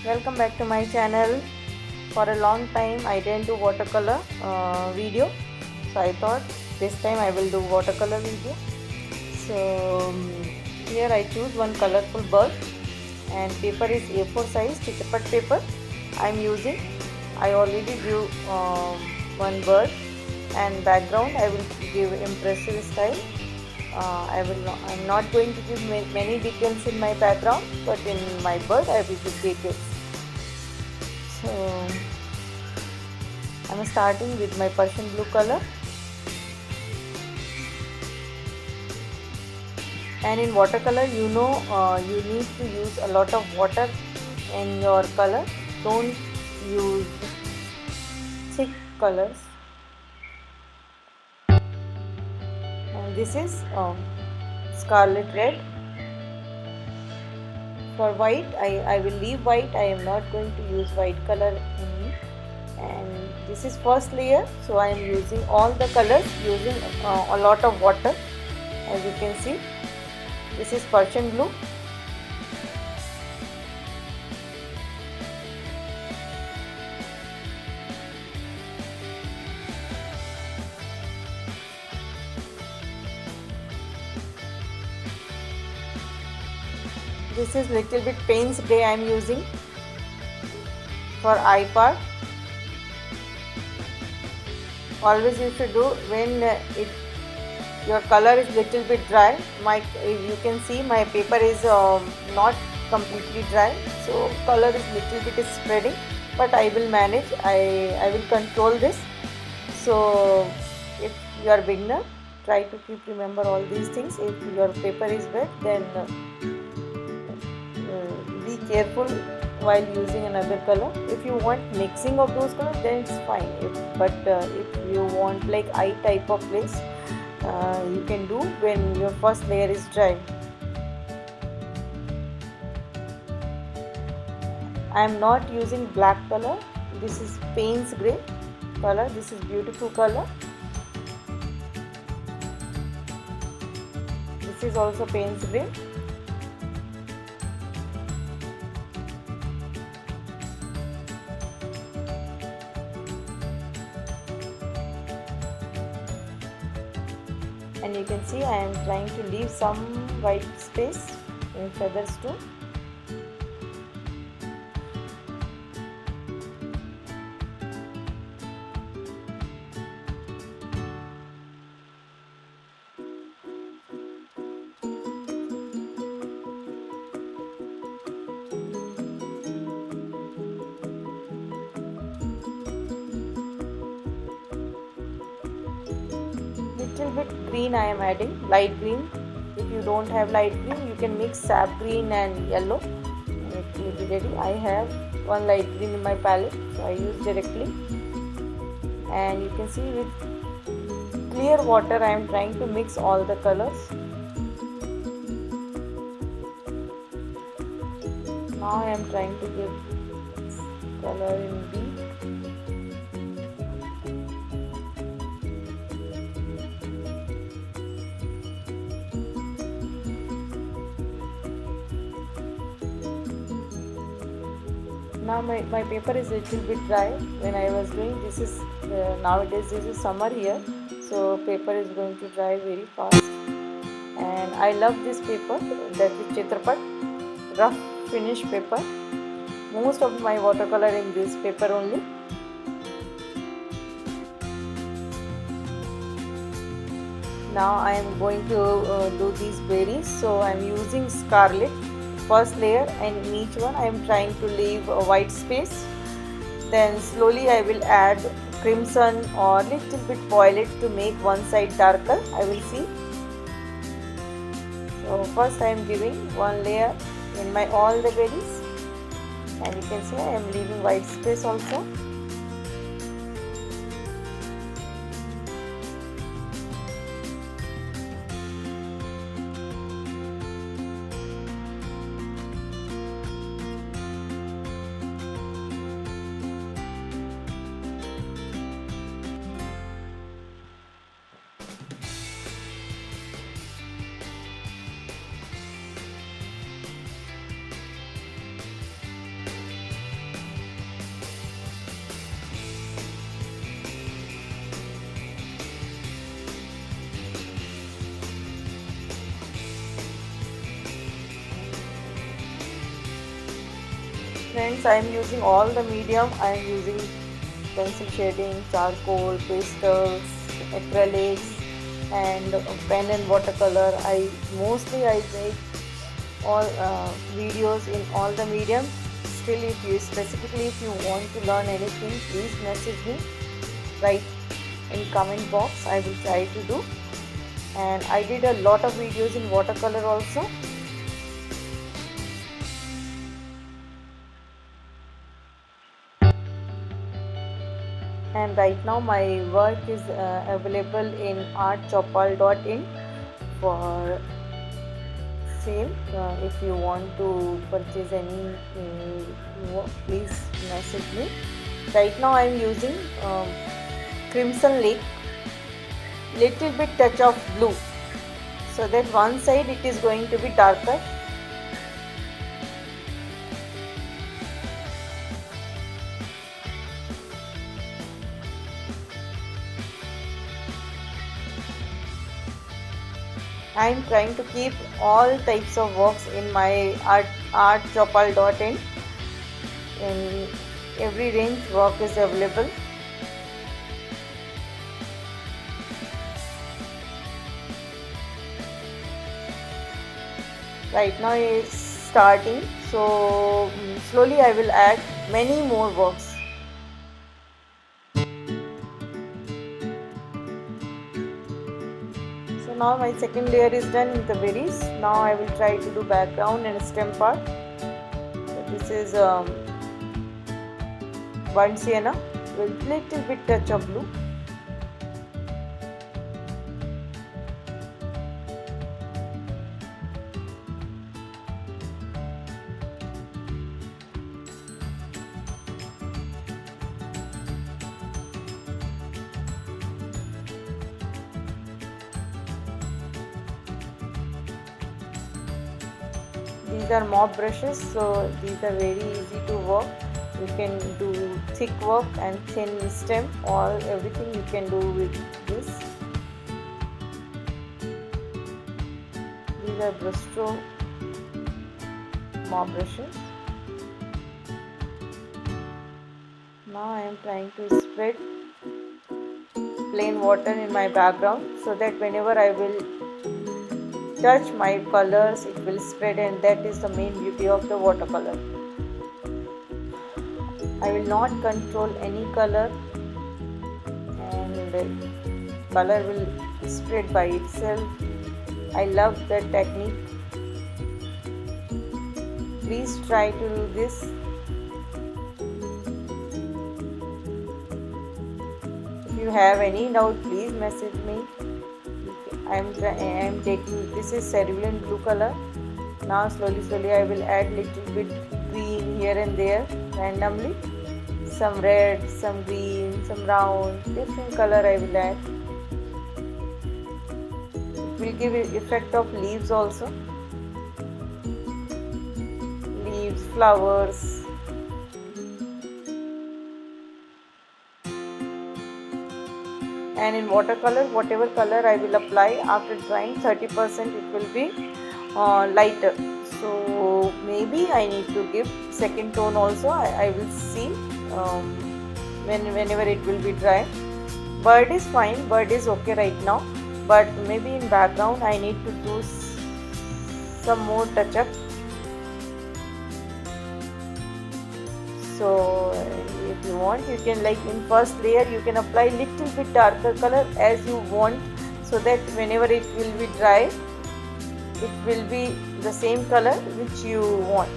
Welcome back to my channel. For a long time I didn't do watercolor video, so I thought this time I will do watercolor video. So here I choose one colorful bird and paper is A4 size Chitrapat paper I am using. I already drew one bird and background I will give impressive style. I'm not going to give many details in my background, but in my bird I will give details. So I'm starting with my Persian blue color, and in watercolor you need to use a lot of water in your color. Don't use thick colors. And this is scarlet red. For white I will leave white. I am not going to use white color in me. And this is first layer, so I am using all the colors using a lot of water. As you can see, this is Persian blue. This is little bit Payne's gray I am using for eye part. Always you should do when your color is little bit dry. You can see my paper is not completely dry, so color is little bit spreading, but I will manage. I will control this. So if you are beginner, try to remember all these things. If your paper is wet, then be careful while using another color. If you want mixing of those colors, then it's fine. If you want like eye type of place, you can do when your first layer is dry. I am not using black color. This is Payne's gray color. This is beautiful color. This is also Payne's gray. And you can see I am trying to leave some white space in feathers too. Little bit green I am adding, light green. If you don't have light green, you can mix sap green and yellow and it will be ready. I have one light green in my palette, so I use directly. And you can see with clear water I am trying to mix all the colors. Now I am trying to give color in B. Now my paper is a little bit dry. When I was doing this is nowadays this is summer here, so paper is going to dry very fast. And I love this paper, that is Chitrapat rough finish paper. Most of my watercolor in this paper only. Now I am going to do these berries, so I am using scarlet first layer, and in each one I am trying to leave a white space. Then slowly I will add crimson or little bit violet to make one side darker. I will see. So first I am giving one layer in my all the berries, and you can see I am leaving white space also. friends, I am using all the medium. I am using pencil shading, charcoal, pastels, acrylics, and pen and watercolor. I make all videos in all the medium. Still, if you specifically if you want to learn anything, please message me, write in comment box. I will try to do. And I did a lot of videos in watercolor also. And right now my work is available in artchopal.in for sale. If you want to purchase any work, please message me. Right now I am using Crimson Lake, little bit touch of blue, so that one side it is going to be darker. I am trying to keep all types of works in my artchopal.in. In every range work is available. Right now it's starting, so slowly I will add many more works. So now my second layer is done with the berries. Now I will try to do background and stem part. So this is burnt sienna with little bit touch of blue. These are mop brushes, so these are very easy to work. You can do thick work and thin stem, everything you can do with this. These are brush-stroke mop brushes. Now I am trying to spread plain water in my background, so that whenever I will touch my colors, it will spread, and that is the main beauty of the watercolor. I will not control any color, and the color will spread by itself. I love that technique. Please try to do this. If you have any doubt, please message me. I am taking, this is cerulean blue color. Now slowly I will add little bit green here and there randomly. Some red, some green, some brown, different color I will add. It will give effect of leaves also. Leaves, flowers. And in watercolor, whatever color I will apply after drying, 30% it will be lighter. So maybe I need to give second tone also. I will see whenever it will be dry. Bird is fine, bird is okay right now, but maybe in background I need to do some more touch up. So if you want, you can, like in first layer you can apply little bit darker color as you want, so that whenever it will be dry, it will be the same color which you want.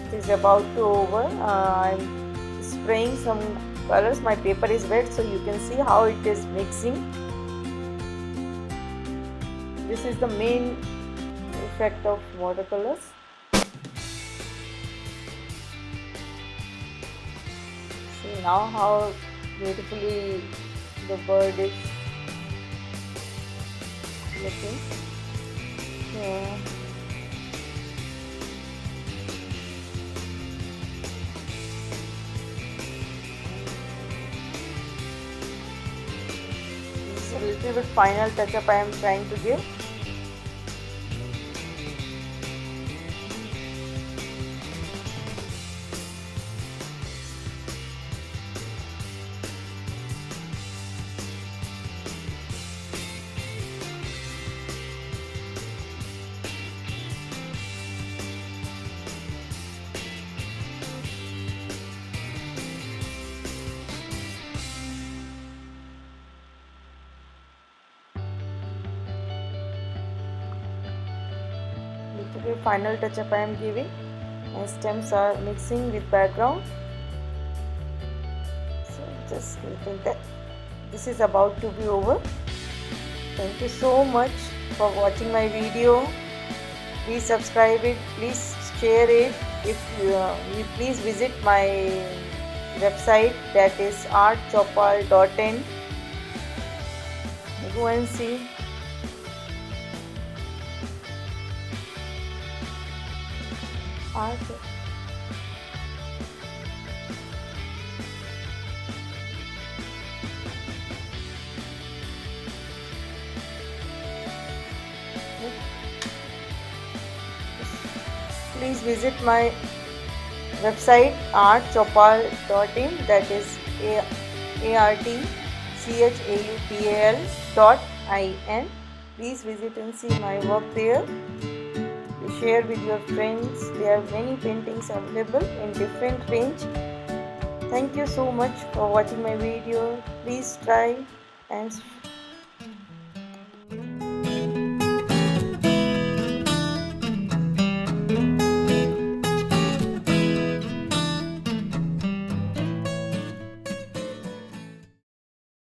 It is about to over. I'm spraying some colors. My paper is wet, so you can see how it is mixing. This is the main effect of watercolors. See now how beautifully the bird is looking. Yeah. This is a little bit final touch up I am trying to give. Okay, final touch up I am giving. My stems are mixing with background. So just little that. This is about to be over. Thank you so much for watching my video. Please subscribe it. Please share it. If you please visit my website, that is artchopal.in. Go and see. Art. Please visit my website artchopal.in, that is artchaupal.in. Please visit and see my work there. Share with your friends. There are many paintings available in different range. Thank you so much for watching my video. Please try and